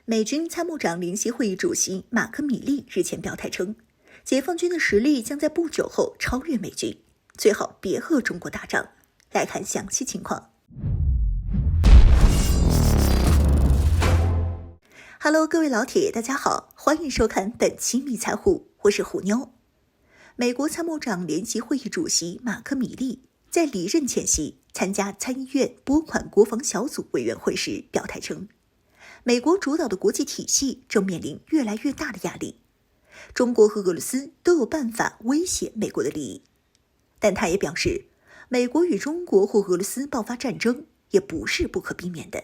美军参谋长联席会议主席马克·米利日前表态称，解放军的实力将在不久后超越美军，最好别和中国打仗。来看详细情况。Hello， 各位老铁，大家好，欢迎收看本期密财户，我是虎妞。美国参谋长联席会议主席马克·米利在离任前夕参加参议院拨款国防小组委员会时表态称，美国主导的国际体系正面临越来越大的压力，中国和俄罗斯都有办法威胁美国的利益。但他也表示，美国与中国或俄罗斯爆发战争也不是不可避免的。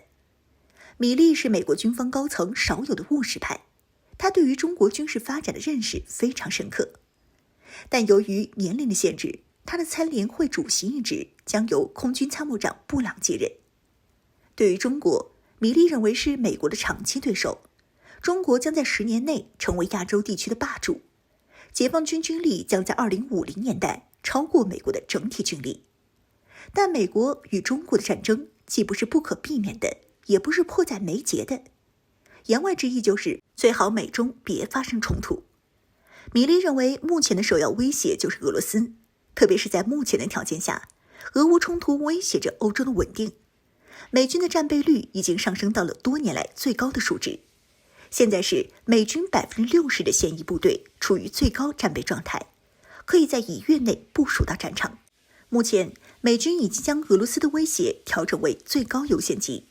米利是美国军方高层少有的务实派，他对于中国军事发展的认识非常深刻。但由于年龄的限制，他的参联会主席一职将由空军参谋长布朗接任。对于中国，米利认为是美国的长期对手，中国将在10年内成为亚洲地区的霸主，解放军军力将在2050年代超过美国的整体军力。但美国与中国的战争既不是不可避免的，也不是迫在眉睫的，言外之意就是最好美中别发生冲突。米利认为目前的首要威胁就是俄罗斯，特别是在目前的条件下，俄乌冲突威胁着欧洲的稳定。美军的战备率已经上升到了多年来最高的数值，现在是美军60%的现役部队处于最高战备状态，可以在1月内部署到战场。目前美军已经将俄罗斯的威胁调整为最高优先级，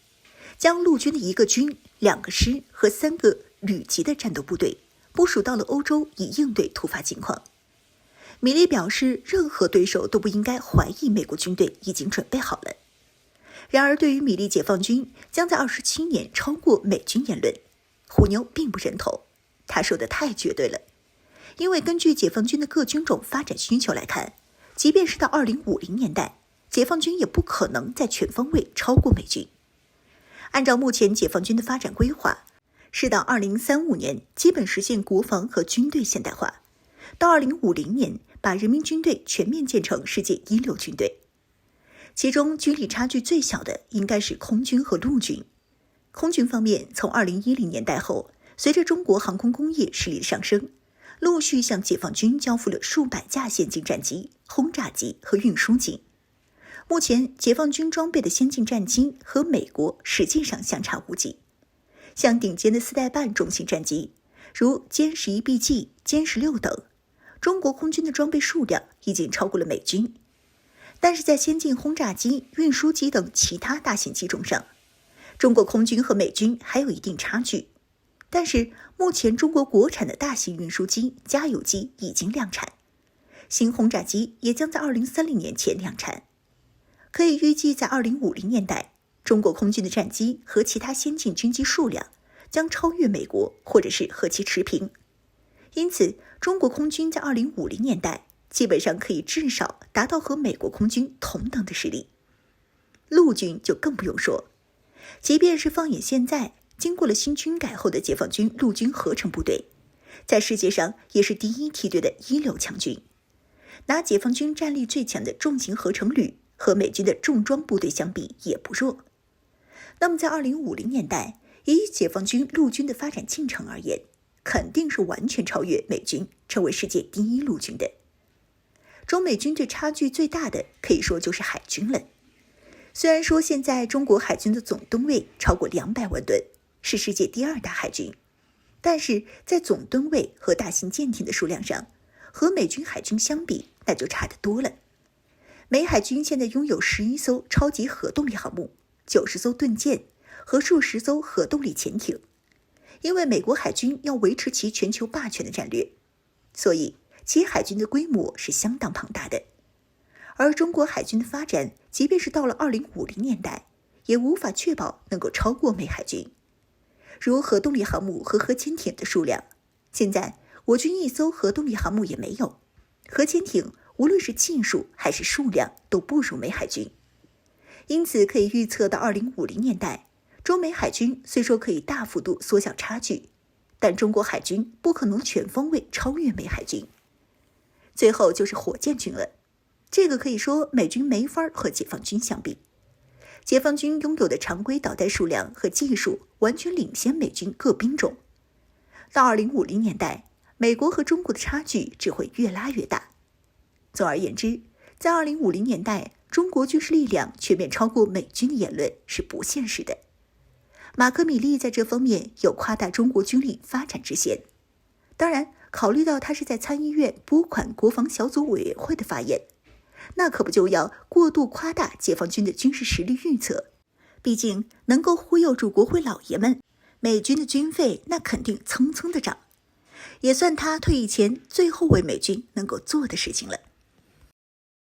将陆军的1个军、2个师和3个旅级的战斗部队部署到了欧洲，以应对突发情况。米利表示，任何对手都不应该怀疑美国军队已经准备好了。然而，对于米利解放军将在27年超过美军言论，虎妞并不认同。他说的太绝对了，因为根据解放军的各军种发展需求来看，即便是到2050年代，解放军也不可能在全方位超过美军。按照目前解放军的发展规划，是到2035年基本实现国防和军队现代化，到2050年把人民军队全面建成世界一流军队。其中军力差距最小的应该是空军和陆军。空军方面，从2010年代后，随着中国航空工业实力的上升，陆续向解放军交付了数百架先进战机、轰炸机和运输机。目前解放军装备的先进战机和美国实际上相差无几，像顶尖的4代半重型战机，如歼11BG、歼16等，中国空军的装备数量已经超过了美军。但是在先进轰炸机、运输机等其他大型机种上，中国空军和美军还有一定差距。但是目前中国国产的大型运输机、加油机已经量产，新轰炸机也将在2030年前量产。可以预计在2050年代，中国空军的战机和其他先进军机数量将超越美国，或者是和其持平。因此，中国空军在2050年代基本上可以至少达到和美国空军同等的实力。陆军就更不用说，即便是放眼现在，经过了新军改后的解放军陆军合成部队，在世界上也是第一梯队的一流强军。拿解放军战力最强的重型合成旅和美军的重装部队相比也不弱。那么在2050年代，以解放军陆军的发展进程而言，肯定是完全超越美军，成为世界第一陆军的。中美军队差距最大的可以说就是海军了。虽然说现在中国海军的总吨位超过200万吨，是世界第2大海军，但是在总吨位和大型舰艇的数量上，和美军海军相比，那就差得多了。美海军现在拥有11艘超级核动力航母、90艘盾舰和数十艘核动力潜艇。因为美国海军要维持其全球霸权的战略，所以其海军的规模是相当庞大的。而中国海军的发展，即便是到了2050年代，也无法确保能够超过美海军。如核动力航母和核潜艇的数量，现在我军1艘核动力航母也没有，核潜艇无论是技术还是数量都不如美海军。因此可以预测到2050年代，中美海军虽说可以大幅度缩小差距，但中国海军不可能全方位超越美海军。最后就是火箭军了，这个可以说美军没法和解放军相比。解放军拥有的常规导弹数量和技术完全领先美军各兵种。到2050年代，美国和中国的差距只会越拉越大。总而言之，在2050年代，中国军事力量全面超过美军的言论是不现实的。马克米利在这方面有夸大中国军力发展之嫌。当然，考虑到他是在参议院拨款国防小组委员会的发言，那可不就要过度夸大解放军的军事实力预测。毕竟能够忽悠住国会老爷们，美军的军费那肯定蹭蹭的涨，也算他退役前最后为美军能够做的事情了。